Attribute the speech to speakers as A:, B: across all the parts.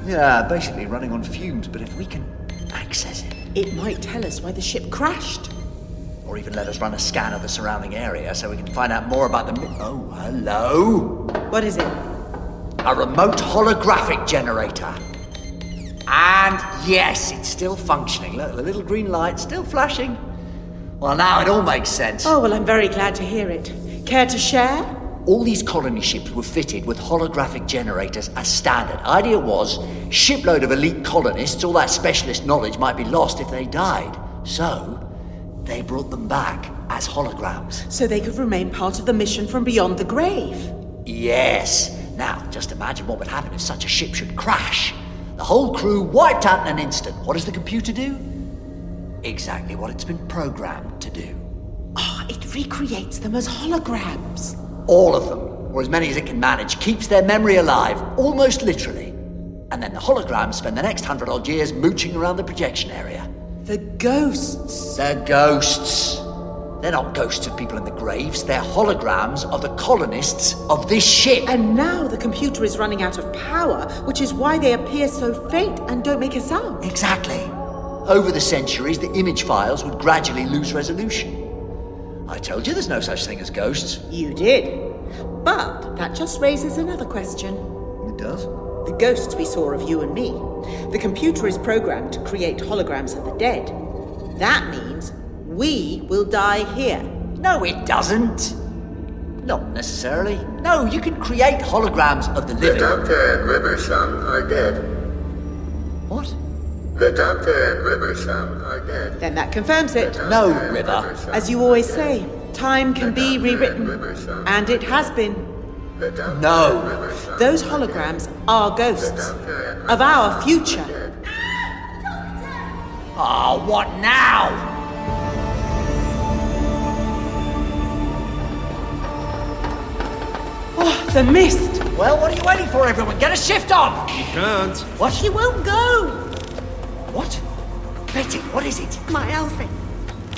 A: Yeah, basically running on fumes, but if we can access it...
B: It might tell us why the ship crashed.
A: Or even let us run a scan of the surrounding area so we can find out more about the... Oh, hello?
B: What is it?
A: A remote holographic generator. And yes, it's still functioning. Look, the little green light's still flashing. Well, now it all makes sense.
B: Oh, well, I'm very glad to hear it. Care to share?
A: All these colony ships were fitted with holographic generators as standard. Idea was, shipload of elite colonists, all that specialist knowledge might be lost if they died. So, they brought them back as holograms.
B: So they could remain part of the mission from beyond the grave.
A: Yes. Now, just imagine what would happen if such a ship should crash. The whole crew wiped out in an instant. What does the computer do? Exactly what it's been programmed to do.
B: Oh, it recreates them as holograms.
A: All of them, or as many as it can manage, keeps their memory alive, almost literally. And then the holograms spend the next 100-odd years mooching around the projection area.
B: The ghosts.
A: The ghosts. They're not ghosts of people in the graves, they're holograms of the colonists of this ship.
B: And now the computer is running out of power, which is why they appear so faint and don't make a sound.
A: Exactly. Over the centuries, the image files would gradually lose resolution. I told you there's no such thing as ghosts.
B: You did. But that just raises another question.
A: It does?
B: The ghosts we saw of you and me. The computer is programmed to create holograms of the dead. That means we will die here.
A: No, it doesn't. Not necessarily. No, you can create holograms of the living.
C: The Doctor and River-san are dead.
A: What?
C: The Doctor and River-san are dead.
B: Then that confirms it.
A: No, River.
B: As you always say, time can be rewritten. And it has been.
A: No.
B: Those holograms are ghosts of our future.
A: Oh, what now?
B: Oh, the mist!
A: Well, what are you waiting for, everyone? Get a shift on!
D: You can't.
A: What?
E: She won't go.
A: What? Betty, what is it?
E: My Alfie.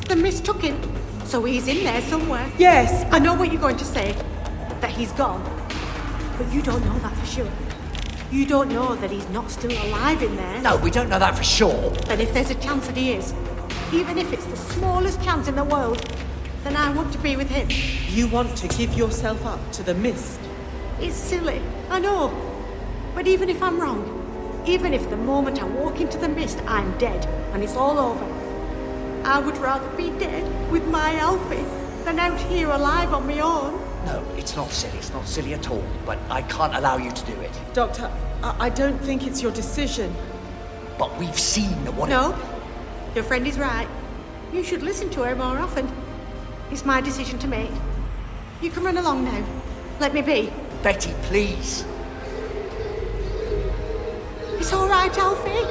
E: The mist took him. So he's in there somewhere.
B: Yes,
E: I know what you're going to say. That he's gone. But you don't know that for sure. You don't know that he's not still alive in there.
A: No, we don't know that for sure.
E: But if there's a chance that he is, even if it's the smallest chance in the world, then I want to be with him.
B: you want to give yourself up to the mist.
E: It's silly, I know. But even if I'm wrong, even if the moment I walk into the mist I'm dead and it's all over, I would rather be dead with my Alfie than out here alive on my own.
A: No, it's not silly. It's not silly at all. But I can't allow you to do it.
B: Doctor, I don't think it's your decision.
A: But we've seen what...
E: No, your friend is right. You should listen to her more often. It's my decision to make. You can run along now. Let me be.
A: Betty, please.
E: It's all right, Alfie.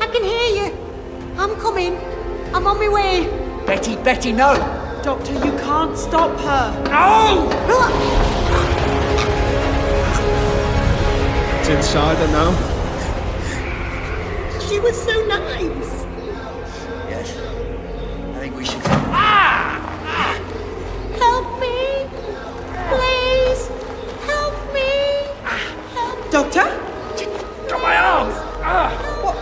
E: I can hear you. I'm coming. I'm on my way.
A: Betty, no!
B: Doctor, you can't stop her.
A: No!
D: It's inside her now.
E: She was so nice.
A: Yes. I think we should...
E: Help me. Please. Help me. Help.
B: Doctor?
A: Got my arms!
B: What,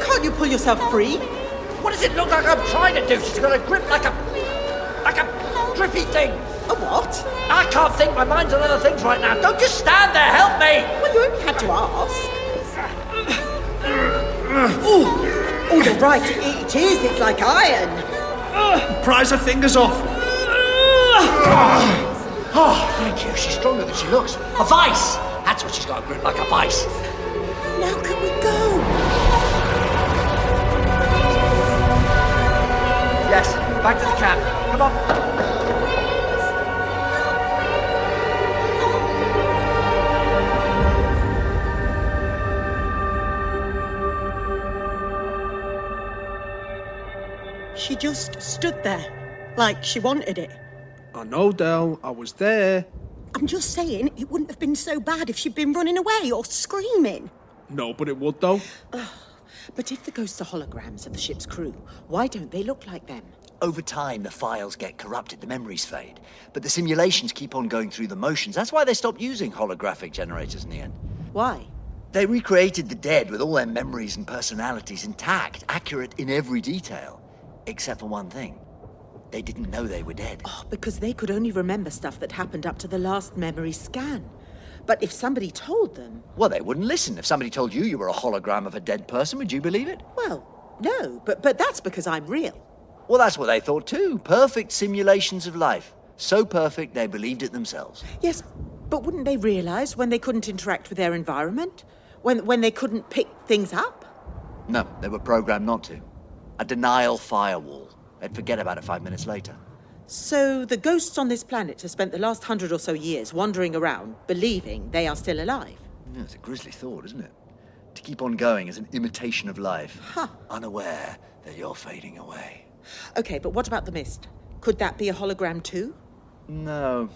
B: can't you pull yourself free?
A: What does it look like I'm trying to do? She's got a grip like a grippy thing.
B: A what?
A: I can't think. My mind's on other things right now. Don't just stand there. Help me!
B: Well, you only had to ask. Oh, you're right. It is. It's like iron.
D: Prise her fingers off.
A: Oh, thank you. She's stronger than she looks. A vice! That's what she's got, a grip like a vice.
B: Now can we go?
A: Yes, back to the camp. Come on.
E: She just stood there, like she wanted it.
D: I know, Del. I was there.
E: I'm just saying, it wouldn't have been so bad if she'd been running away or screaming.
D: No, but it would, though.
B: But if the ghosts are holograms of the ship's crew, why don't they look like them?
A: Over time, the files get corrupted, the memories fade. But the simulations keep on going through the motions. That's why they stopped using holographic generators in the end.
B: Why?
A: They recreated the dead with all their memories and personalities intact, accurate in every detail. Except for one thing. They didn't know they were dead.
B: Oh, because they could only remember stuff that happened up to the last memory scan. But if somebody told them...
A: Well, they wouldn't listen. If somebody told you you were a hologram of a dead person, would you believe it?
B: Well, no, but that's because I'm real.
A: Well, that's what they thought too. Perfect simulations of life. So perfect, they believed it themselves.
B: Yes, but wouldn't they realise when they couldn't interact with their environment? When they couldn't pick things up?
A: No, they were programmed not to. A denial firewall. They'd forget about it 5 minutes later.
B: So the ghosts on this planet have spent the last 100 or so years wandering around, believing they are still alive.
A: Yeah, it's a grisly thought, isn't it? To keep on going as an imitation of life.
B: Huh.
A: Unaware that you're fading away.
B: Okay, but what about the mist? Could that be a hologram too?
A: No.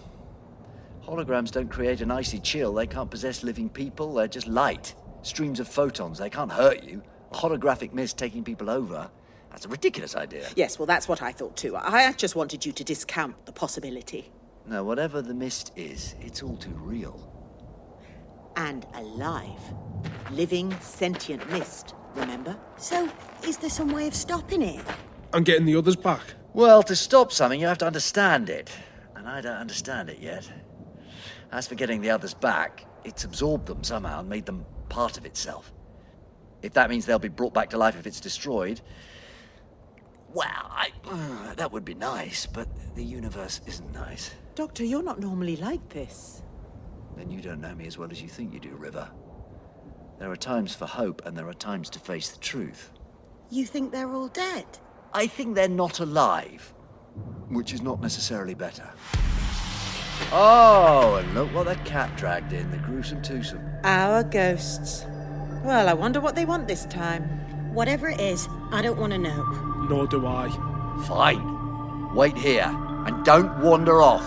A: Holograms don't create an icy chill. They can't possess living people. They're just light. Streams of photons. They can't hurt you. A holographic mist taking people over. That's a ridiculous idea.
B: Yes, well, that's what I thought too. I just wanted you to discount the possibility.
A: No, whatever the mist is, it's all too real.
B: And alive. Living, sentient mist, remember?
E: So, is there some way of stopping it?
D: And getting the others back.
A: Well, to stop something, you have to understand it. And I don't understand it yet. As for getting the others back, it's absorbed them somehow and made them part of itself. If that means they'll be brought back to life if it's destroyed, well, that would be nice, but the universe isn't nice.
B: Doctor, you're not normally like this.
A: Then you don't know me as well as you think you do, River. There are times for hope, and there are times to face the truth.
E: You think they're all dead?
A: I think they're not alive, which is not necessarily better. Oh, and look what the cat dragged in, the gruesome twosome.
B: Our ghosts. Well, I wonder what they want this time.
E: Whatever it is, I don't want to know.
D: Nor do I.
A: Fine. Wait here, and don't wander off.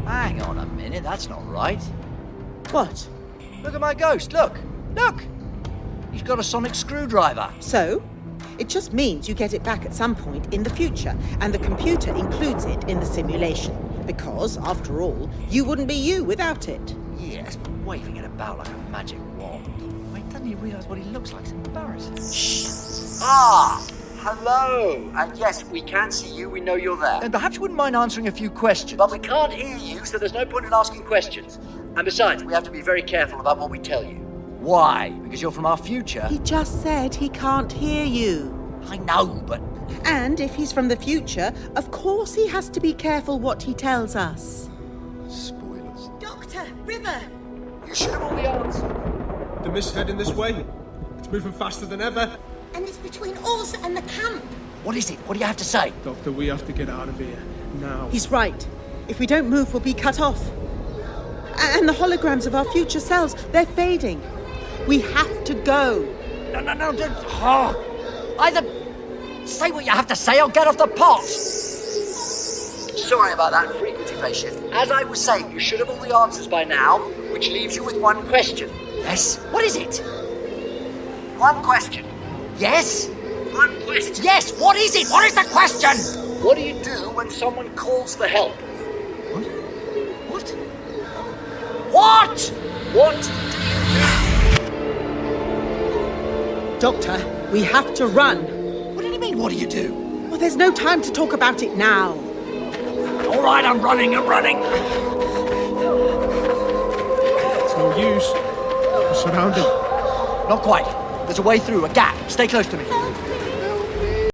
A: Hang on a minute, that's not right.
B: What?
A: Look at my ghost, look! Look! He's got a sonic screwdriver.
B: So? It just means you get it back at some point in the future, and the computer includes it in the simulation. Because, after all, you wouldn't be you without it.
A: Yes, but waving it about like a magic wand. Wait, doesn't he realise what he looks like? It's embarrassing. Shh! Ah! Hello! And yes, we can see you, we know you're there. And perhaps you wouldn't mind answering a few questions. But we can't hear you, so there's no point in asking questions. And besides, we have to be very careful about what we tell you. Why? Because you're from our future?
B: He just said he can't hear you.
A: I know, but...
B: And if he's from the future, of course he has to be careful what he tells us.
A: Spoilers.
E: Doctor, River!
A: You should have all the answers.
D: The mist's heading this way. It's moving faster than ever.
E: And it's between us and the camp.
A: What is it? What do you have to say?
D: Doctor, we have to get out of here. Now.
B: He's right. If we don't move, we'll be cut off. And the holograms of our future selves, they're fading. We have to go.
A: No, don't... Oh. Either say what you have to say or get off the pot. Sorry about that frequency phase shift. As I was saying, you should have all the answers by now, which leaves you with one question. Yes? What is it? One question. Yes? One question. Yes, what is it? What is the question? What do you do when someone calls for help? What? What? What do you do?
B: Doctor, we have to run.
A: What do you mean, what do you do?
B: Well, there's no time to talk about it now.
A: All right, I'm running.
D: It's no use. We're surrounded.
A: Not quite. There's a way through, a gap. Stay close to me.
E: Help!